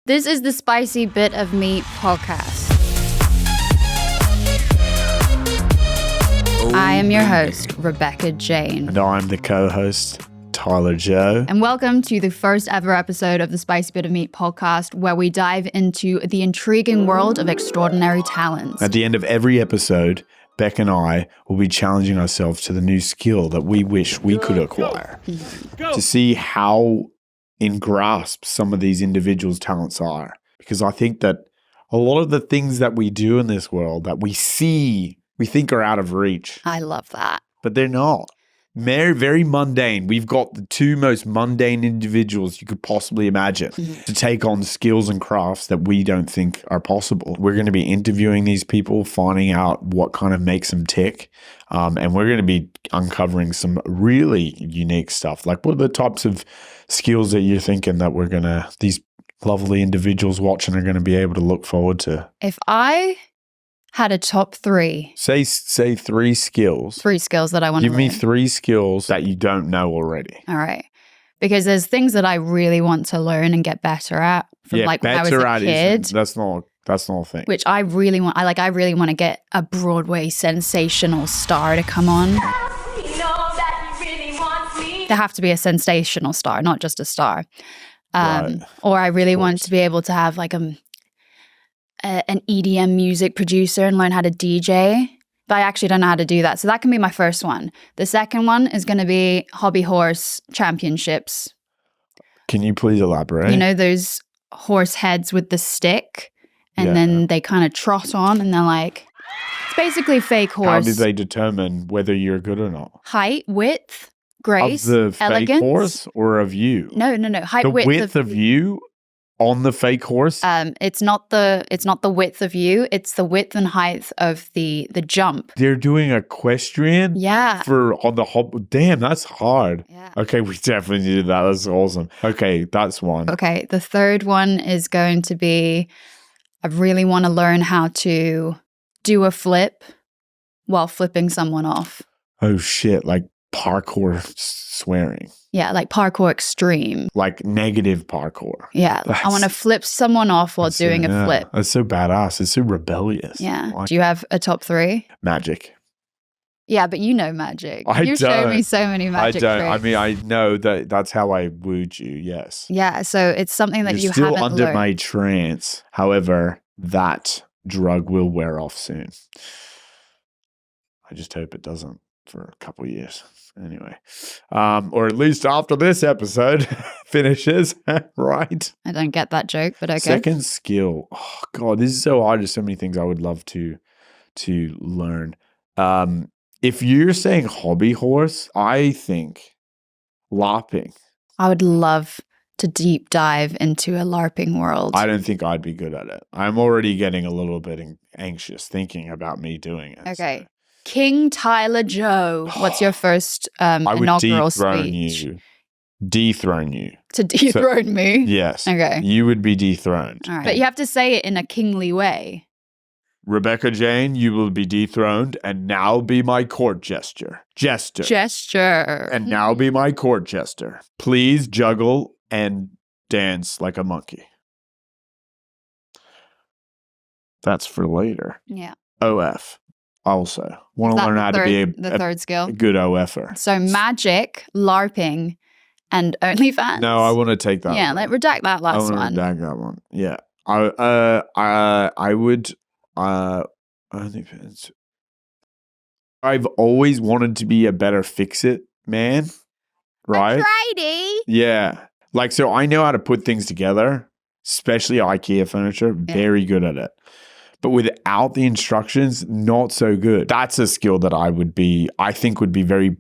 This is the Spicy Bit of Meat podcast. I am your host, Rebecca Jane. And I'm the co-host, Tyler Joe. And welcome to the first ever episode of the Spicy Bit of Meat podcast, where we dive into the intriguing world of extraordinary talents. At the end of every episode, Bec and I will be challenging ourselves to the new skill that we wish we could acquire to see how in grasp some of these individuals' talents are. Because I think that a lot of the things that we do in this world that we see, we think are out of reach. I love that. But they're not. Very, very mundane. We've got the two most mundane individuals you could possibly imagine to take on skills and crafts that we don't think are possible. We're going to be interviewing these people, finding out what kind of makes them tick. And we're going to be uncovering some really unique stuff. Like, what are the types of skills that you're thinking that these lovely individuals watching are going to be able to look forward to? If I had a top three. Say three skills. Three skills that I want to learn. Give me three skills that you don't know already. All right. Because there's things that I really want to learn and get better at from when I was a kid. That's not a thing. Which I really want. I really want to get a Broadway sensational star to come on. There have to be a sensational star, not just a star. Right. Or I really want to be able to have like an EDM music producer and learn how to DJ. But I actually don't know how to do that. So that can be my first one. The second one is going to be hobby horse championships. Can you please elaborate? You know, those horse heads with the stick and then they kind of trot on and they're like, it's basically fake horse. How do they determine whether you're good or not? Height, width, grace, of the elegance. Fake horse or of you? No. Height, the width of you on the fake horse? It's not the width of you. It's the width and height of the jump. They're doing equestrian? Yeah. On the hop. Damn, that's hard. Yeah. Okay, we definitely need that. That's awesome. Okay, that's one. Okay, the third one is going to be, I really want to learn how to do a flip while flipping someone off. Oh shit, like parkour swearing. Yeah, like parkour extreme. Like negative parkour. Yeah, I want to flip someone off while doing a flip. That's so badass. It's so rebellious. Yeah. Do you have a top three? Magic. Yeah, but you know magic. I You've don't. shown me so many magic I don't. tricks. I mean, I know that's how I wooed you, yes. Yeah, so it's something that You're you still haven't under learned. my trance. However, that drug will wear off soon. I just hope it doesn't for a couple of years. Anyway, or at least after this episode finishes, right? I don't get that joke, but okay. Second skill. Oh God, this is so hard. There's so many things I would love to learn. If you're saying hobby horse, I think LARPing. I would love to deep dive into a LARPing world. I don't think I'd be good at it. I'm already getting a little bit anxious thinking about me doing it. Okay. So. King Tyler Joe, what's your first inaugural speech? Dethrone you. To dethrone me? Yes. Okay. You would be dethroned. All right. But you have to say it in a kingly way. Rebecca Jane, you will be dethroned and now be my court jester. Gesture. And now be my court jester. Please juggle and dance like a monkey. That's for later. Yeah. OF. Also, want to learn how to be the third skill. A good OFer. So magic, LARPing, and OnlyFans. No, I want to take that. Yeah, redact that last one. I want to redact that one. Yeah, I would. OnlyFans. I've always wanted to be a better fix-it man. Right? Righty. Yeah, like so. I know how to put things together, especially IKEA furniture. Very good at it. But without the instructions, not so good. That's a skill that I think would be very,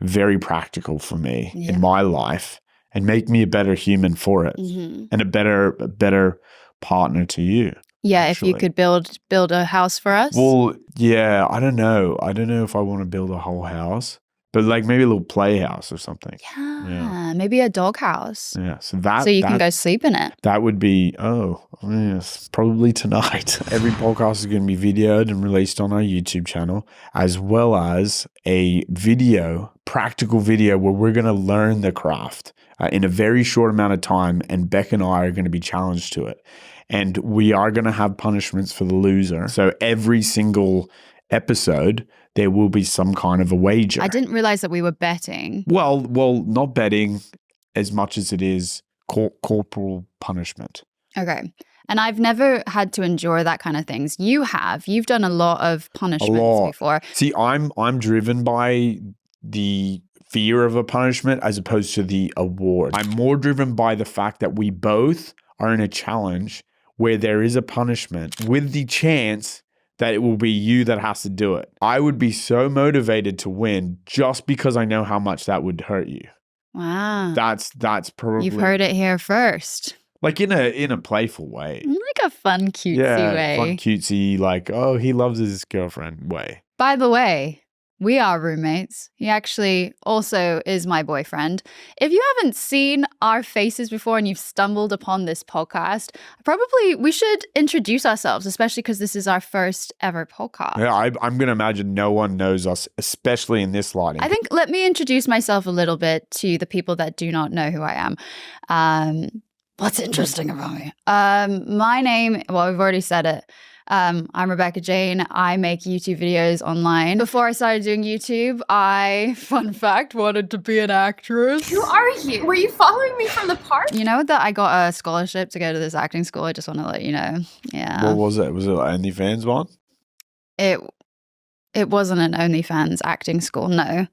very practical for me in my life and make me a better human for it and a better partner to you. Yeah, actually. If you could build a house for us. Well, yeah, I don't know. I don't know if I want to build a whole house, But like maybe a little playhouse or something. Yeah, maybe a doghouse. Yeah. So You can go sleep in it. That would be, yes, probably tonight. Every podcast is going to be videoed and released on our YouTube channel, as well as a practical video where we're going to learn the craft in a very short amount of time. And Bec and I are going to be challenged to it. And we are going to have punishments for the loser. So every single episode, there will be some kind of a wager. I didn't realize that we were betting. Well, not betting as much as it is corporal punishment. Okay. And I've never had to endure that kind of things. You have. You've done a lot of punishments before. See, I'm driven by the fear of a punishment as opposed to the award. I'm more driven by the fact that we both are in a challenge where there is a punishment with the chance that it will be you that has to do it. I would be so motivated to win just because I know how much that would hurt you. Wow. That's probably... You've heard it here first. Like in a playful way. Like a fun, cutesy way. Fun, cutesy, like, oh, he loves his girlfriend way. By the way, we are roommates. He actually also is my boyfriend. If you haven't seen our faces before and you've stumbled upon this podcast, we should introduce ourselves, especially because this is our first ever podcast. Yeah, I'm going to imagine no one knows us, especially in this lighting. I think let me introduce myself a little bit to the people that do not know who I am. What's interesting about me? My name, well, we've already said it. I'm Rebecca Jane. I make YouTube videos online. Before I started doing YouTube, fun fact, wanted to be an actress. Who are you? Were you following me from the park? You know that I got a scholarship to go to this acting school? I just want to let you know. Yeah. What was it? Was it like OnlyFans one? It wasn't an OnlyFans acting school, no.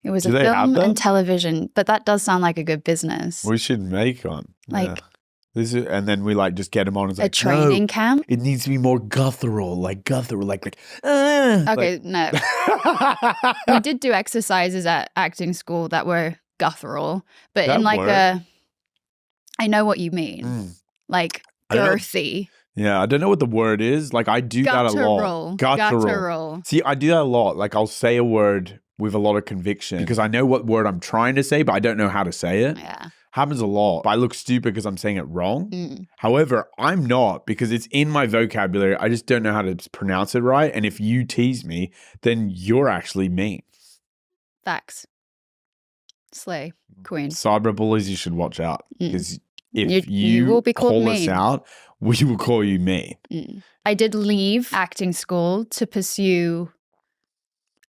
It was a film and television, but that does sound like a good business. We should make one. Like... Yeah. And then we just get them on as a training camp. It needs to be more guttural, like. Okay, no. We did do exercises at acting school that were guttural, but in like I know what you mean, like girthy. Yeah, I don't know what the word is. Like I do that a lot. Guttural. See, I do that a lot. Like I'll say a word with a lot of conviction because I know what word I'm trying to say, but I don't know how to say it. Yeah. Happens a lot. I look stupid because I'm saying it wrong. However, I'm not because it's in my vocabulary. I just don't know how to pronounce it right. And if you tease me, then you're actually mean. Facts. Slay. Queen. Cyberbullies, you should watch out because if you will be call mean. us out, we will call you mean. I did leave acting school to pursue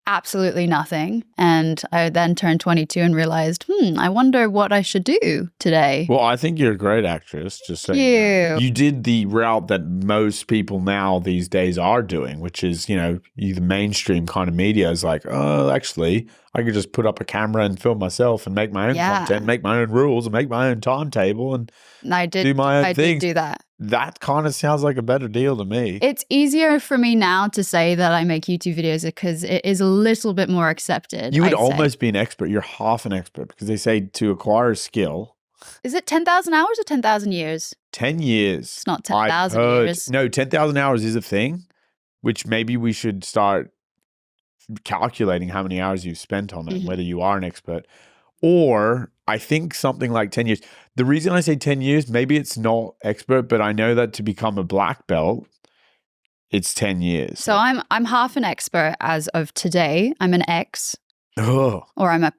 absolutely nothing. And I then turned 22 and realized, I wonder what I should do today. Well, I think you're a great actress. Just saying. You did the route that most people now these days are doing, which is, the mainstream kind of media is like, oh, actually, I could just put up a camera and film myself and make my own content, make my own rules and make my own timetable and do my own things. Did do that. That kind of sounds like a better deal to me. It's easier for me now to say that I make YouTube videos because it is a little bit more accepted. You would almost be an expert. You're half an expert because they say to acquire a skill. Is it 10,000 hours or 10,000 years? 10 years. It's not 10,000 years. No, 10,000 hours is a thing, which maybe we should start calculating how many hours you've spent on it, whether you are an expert. Or I think something like 10 years. The reason I say 10 years, maybe it's not expert, but I know that to become a black belt, it's 10 years. So I'm half an expert as of today. I'm an ex. Oh. Or I'm a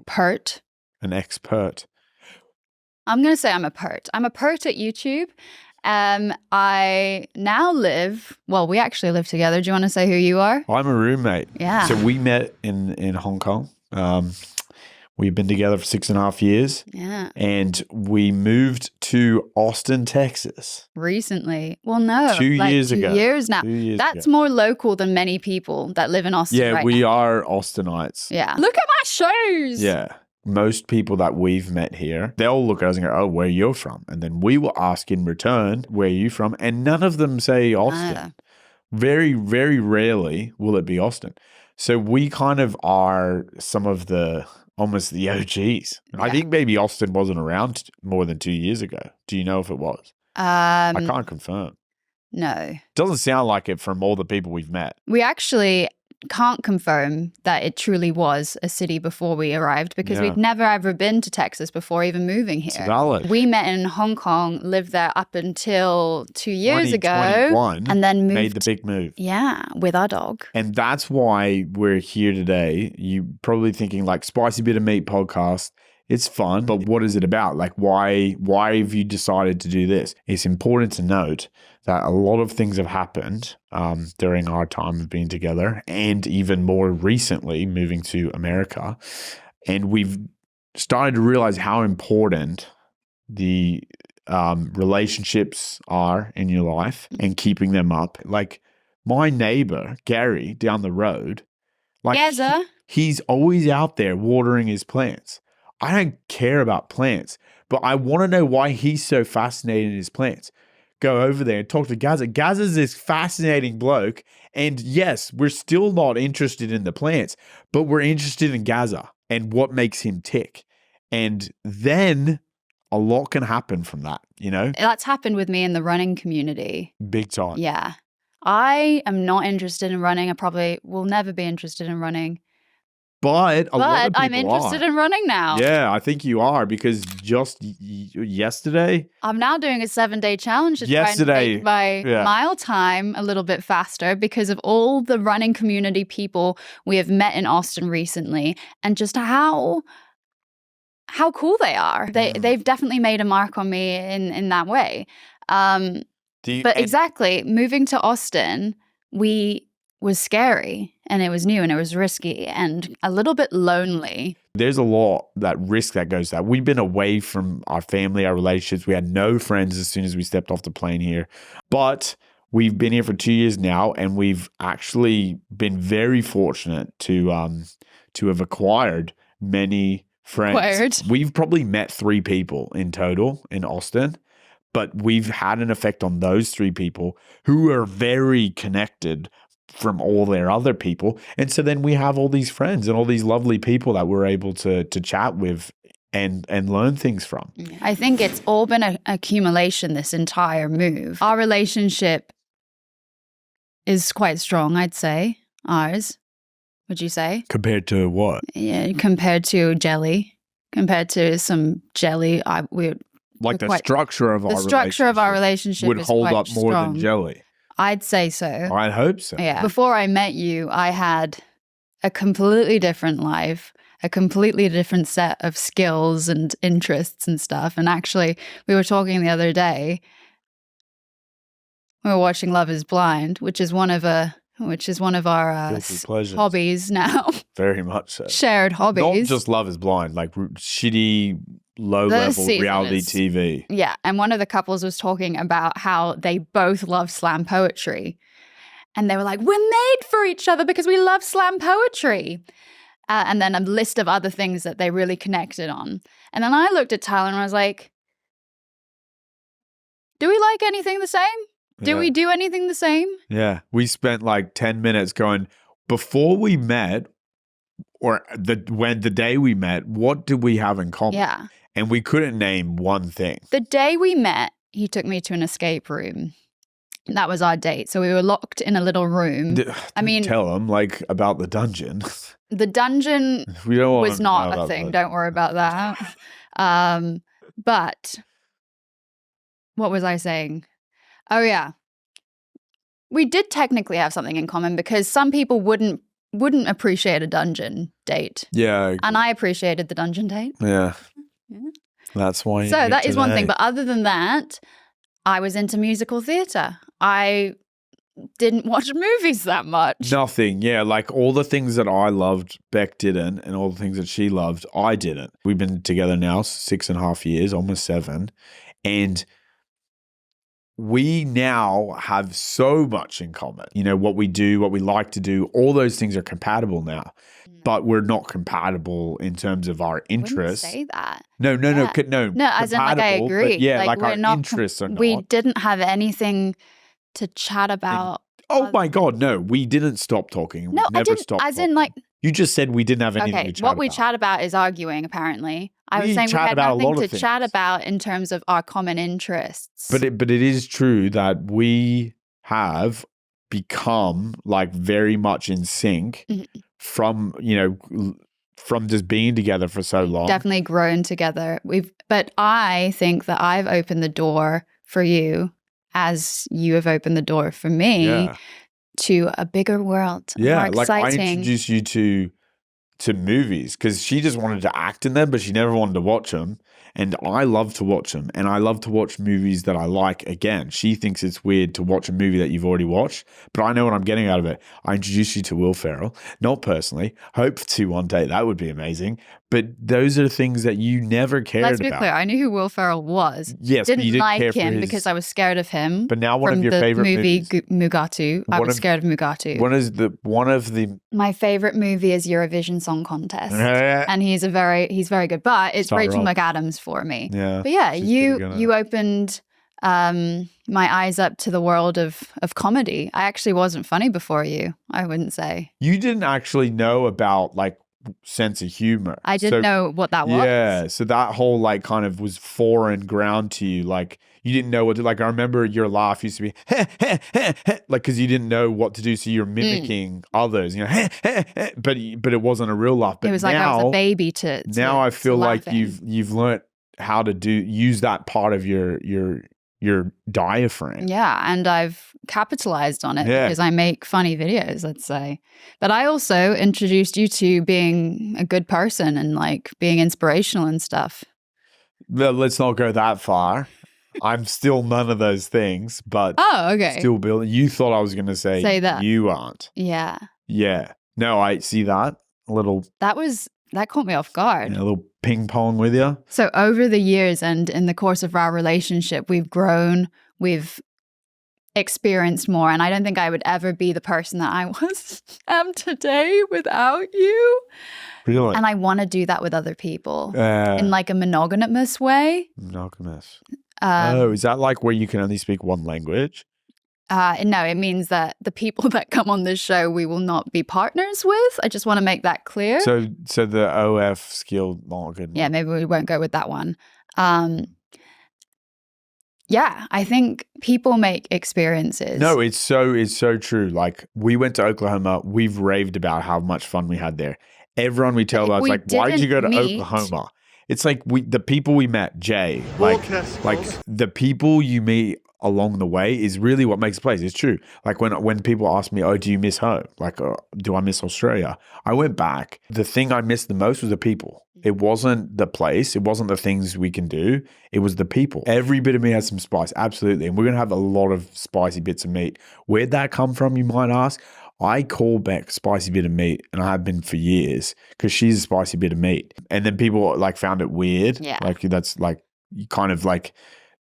pert. An expert. I'm going to say I'm a pert. I'm a pert at YouTube. I now we actually live together. Do you want to say who you are? I'm a roommate. Yeah. So we met in Hong Kong. We've been together for 6.5 years. Yeah. And we moved to Austin, Texas. Recently. Well, no. 2 years ago. 2 years now. That's more local than many people that live in Austin right we now. are Austinites. Yeah. Look at my shoes. Yeah. Most people that we've met here, they'll look at us and go, oh, where you're from. And then we will ask in return, where are you from? And none of them say Austin. Very, very rarely will it be Austin. So we kind of are some of almost the OGs. Yeah. I think maybe Austin wasn't around more than 2 years ago. Do you know if it was? I can't confirm. No. Doesn't sound like it from all the people we've met. We actually can't confirm that it truly was a city before we arrived because we'd never ever been to Texas before even moving here. It's valid. We met in Hong Kong, lived there up until 2 years ago, 2021, and then moved. made the big move. Yeah, with our dog. And that's why we're here today. You probably thinking like Spicy Bit of Meat podcast. It's fun, but what is it about? Like, why have you decided to do this? It's important to note that a lot of things have happened during our time of being together, and even more recently moving to America. And we've started to realize how important the relationships are in your life and keeping them up. Like my neighbor, Gary, down the road, like he's always out there watering his plants. I don't care about plants, but I want to know why he's so fascinated in his plants. Go over there and talk to Gaza. Gaza's this fascinating bloke. And yes, we're still not interested in the plants, but we're interested in Gaza and what makes him tick. And then a lot can happen from that, you know? That's happened with me in the running community. Big time. Yeah. I am not interested in running. I probably will never be interested in running. But a lot of people I'm interested in running now. Yeah, I think you are because just yesterday. I'm now doing a 7-day challenge to try and make my mile time a little bit faster because of all the running community people we have met in Austin recently and just how cool they are. They've definitely made a mark on me in that way. Exactly, moving to Austin, was scary and it was new and it was risky and a little bit lonely. There's a lot that risk that goes that. We've been away from our family, our relationships. We had no friends as soon as we stepped off the plane here. But we've been here for 2 years now and we've actually been very fortunate to have acquired many friends. We've probably met 3 people in total in Austin, but we've had an effect on those 3 people who are very connected from all their other people. And so then we have all these friends and all these lovely people that we're able to chat with and learn things from. I think it's all been an accumulation, this entire move. Our relationship is quite strong, I'd say. Ours, would you say? Compared to what? Yeah, compared to jelly. Compared to some jelly, the structure of our relationship would is hold up more strong. than jelly. I'd say so. I'd hope so. Yeah. Before I met you, I had a completely different life, a completely different set of skills and interests and stuff. And actually, we were talking the other day. We were watching Love Is Blind, which is one of our hobbies now. Very much so. Shared hobbies. Not just Love Is Blind, like shitty, low-level reality TV. Yeah, and one of the couples was talking about how they both love slam poetry. And they were like, we're made for each other because we love slam poetry. And then a list of other things that they really connected on. And then I looked at Tyler and I was like, do we like anything the same? Do we do anything the same? Yeah. We spent like 10 minutes going, before we met, or the day we met, what did we have in common? Yeah. And we couldn't name one thing. The day we met, he took me to an escape room. That was our date. So we were locked in a little room. Tell him like about the dungeon. The dungeon was not a thing. Don't worry about that. But what was I saying? Oh, yeah. We did technically have something in common because some people wouldn't appreciate a dungeon date. Yeah. And I appreciated the dungeon date. Yeah. That's why. So that is one thing. But other than that, I was into musical theater. I didn't watch movies that much. Nothing. Yeah. Like all the things that I loved, Bec didn't. And all the things that she loved, I didn't. We've been together now 6.5 years, almost 7. And we now have so much in common. You know, what we do, what we like to do, all those things are compatible now. But we're not compatible in terms of our interests. I wouldn't say that. No. No, as in like I agree. Yeah, like our interests are not. We didn't have anything to chat about. Oh my God, no. We didn't stop talking. No, we never stopped as talking. in like. You just said we didn't have anything to chat about. What we chat about is arguing, apparently. I was saying we had nothing to chat about in terms of our common interests. But it is true that we have become like very much in sync from, from just being together for so long. Definitely grown together. But I think that I've opened the door for you as you have opened the door for me to a bigger world. Yeah, more like I exciting. introduced you to movies because she just wanted to act in them, but she never wanted to watch them. And I love to watch them, and I love to watch movies that I like again. She thinks it's weird to watch a movie that you've already watched, but I know what I'm getting out of it. I introduced you to Will Ferrell, not personally. Hope to one day. That would be amazing. But those are things that you never cared about. Let's be clear. I knew who Will Ferrell was. Yes, but you didn't like care for him his... because I was scared of him. But now one from of your the favorite movie movies. Mugatu. I was scared of Mugatu. One of the My favorite movie is Eurovision Song Contest, and he's very good. But it's Rachel McAdams for me. Yeah. But yeah, you opened my eyes up to the world of comedy. I actually wasn't funny before you, I wouldn't say. You didn't actually know about like sense of humor. I didn't know what that was. Yeah. So that whole like kind of was foreign ground to you. Like you didn't know what to, like I remember your laugh used to be like because you didn't know what to do, so you're mimicking others, but it wasn't a real laugh. But it was like I was a baby to now I feel like laughing. you've learnt how to use that part of your diaphragm. Yeah, and I've capitalized on it because I make funny videos, let's say. But I also introduced you to being a good person and like being inspirational and stuff. Well, let's not go that far. I'm still none of those things, but okay. Still building. You thought I was going to say that. You aren't. Yeah. Yeah. No, I see that. That caught me off guard. A little ping pong with you. So over the years and in the course of our relationship, we've grown, we've experienced more. And I don't think I would ever be the person that I am today without you. Really? And I want to do that with other people in like a monogamous way. Monogamous. Is that like where you can only speak one language? No, it means that the people that come on this show, we will not be partners with. I just want to make that clear. So the OF skill monogamous. Yeah, maybe we won't go with that one. Yeah, I think people make experiences. No, it's so true. Like we went to Oklahoma, we've raved about how much fun we had there. Everyone we tell about is like, why did you go to Oklahoma? It's like the people we met, Jay, like the people you meet along the way is really what makes a place. It's true. Like when people ask me, oh, do you miss home? Like, do I miss Australia? I went back. The thing I missed the most was the people. It wasn't the place. It wasn't the things we can do. It was the people. Every bit of me has some spice. Absolutely. And we're going to have a lot of spicy bits of meat. Where'd that come from, you might ask? I call Bec spicy bit of meat, and I have been for years because she's a spicy bit of meat. And then people like found it weird. Yeah. Like that's like kind of like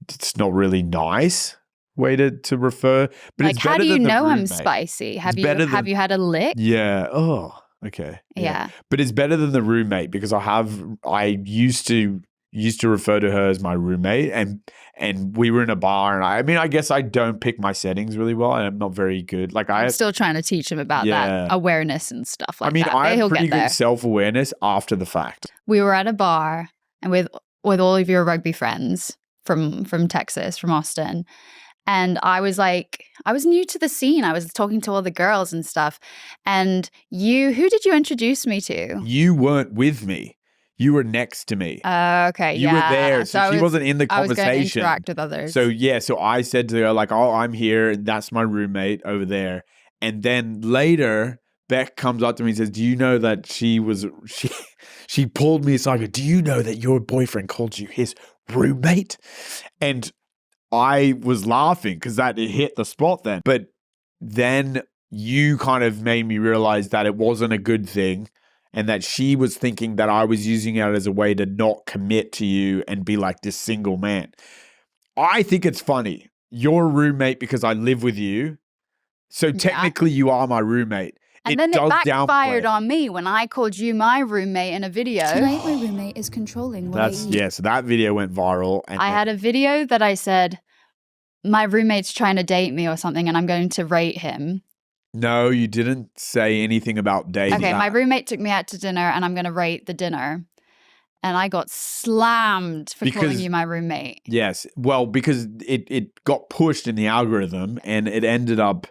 it's not really nice way to refer. But like, it's how better do you than the know I'm roommate. spicy? Have It's you had a lick? Yeah. Oh, okay. Yeah. But it's better than the roommate because I used to refer to her as my roommate, and we were in a bar, and I guess I don't pick my settings really well, and I'm not very good. Like I'm still trying to teach him about that awareness and stuff like that. I have He'll pretty get there. good self-awareness after the fact. We were at a bar and with all of your rugby friends from Texas, from Austin. And I was new to the scene. I was talking to all the girls and stuff. And who did you introduce me to? You weren't with me. You were next to me. Okay, you were there, so she wasn't in the conversation. I was going to interact with others. So I said to her like, "Oh, I'm here, and that's my roommate over there." And then later, Bec comes up to me and says, "Do you know that she pulled me aside? Do you know that your boyfriend called you his roommate?" And I was laughing because that hit the spot then. But then you kind of made me realize that it wasn't a good thing. And that she was thinking that I was using it as a way to not commit to you and be like this single man. I think it's funny. You're a roommate because I live with you. So technically you are my roommate. And then it backfired on me when I called you my roommate in a video. Tonight my roommate is controlling what I eat. Yeah, so that video went viral. And I had a video that I said, my roommate's trying to date me or something and I'm going to rate him. No, you didn't say anything about dating. Okay, my roommate took me out to dinner and I'm going to rate the dinner. And I got slammed for calling you my roommate. Yes. Well, because it got pushed in the algorithm and it ended up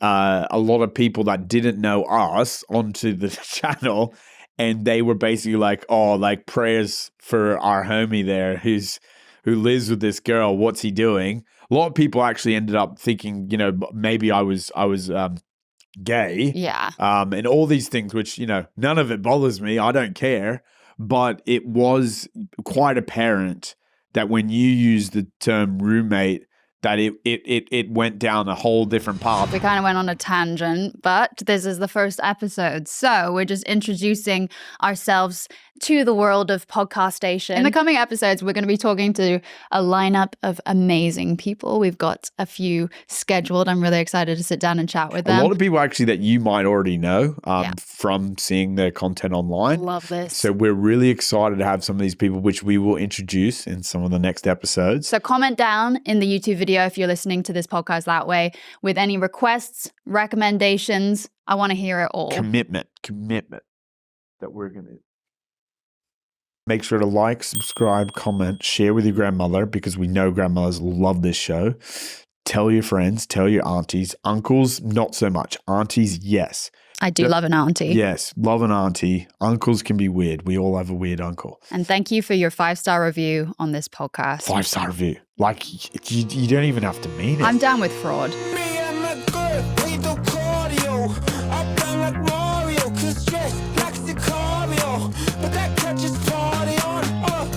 a lot of people that didn't know us onto the channel, and they were basically like, "Oh, like prayers for our homie there who lives with this girl. What's he doing?" A lot of people actually ended up thinking, maybe I was gay, Yeah. and all these things, which none of it bothers me. I don't care, but it was quite apparent that when you use the term roommate, that it went down a whole different path. We kind of went on a tangent, but this is the first episode. So we're just introducing ourselves to the world of podcast station. In the coming episodes, we're going to be talking to a lineup of amazing people. We've got a few scheduled. I'm really excited to sit down and chat with them. A lot of people actually that you might already know from seeing their content online. Love this. So we're really excited to have some of these people, which we will introduce in some of the next episodes. So comment down in the YouTube video if you're listening to this podcast that way with any requests, recommendations. I want to hear it all. Commitment that we're going to make sure to like, subscribe, comment, share with your grandmother, because we know grandmothers love this show. Tell your friends, tell your aunties, uncles, not so much. Aunties, yes. I do love an auntie. Yes, love an auntie. Uncles can be weird. We all have a weird uncle. And thank you for your 5-star review on this podcast. 5-star review. Like, you don't even have to mean it. I'm down with fraud. Me and my girl, we do cardio. I bang like Mario, 'cause stress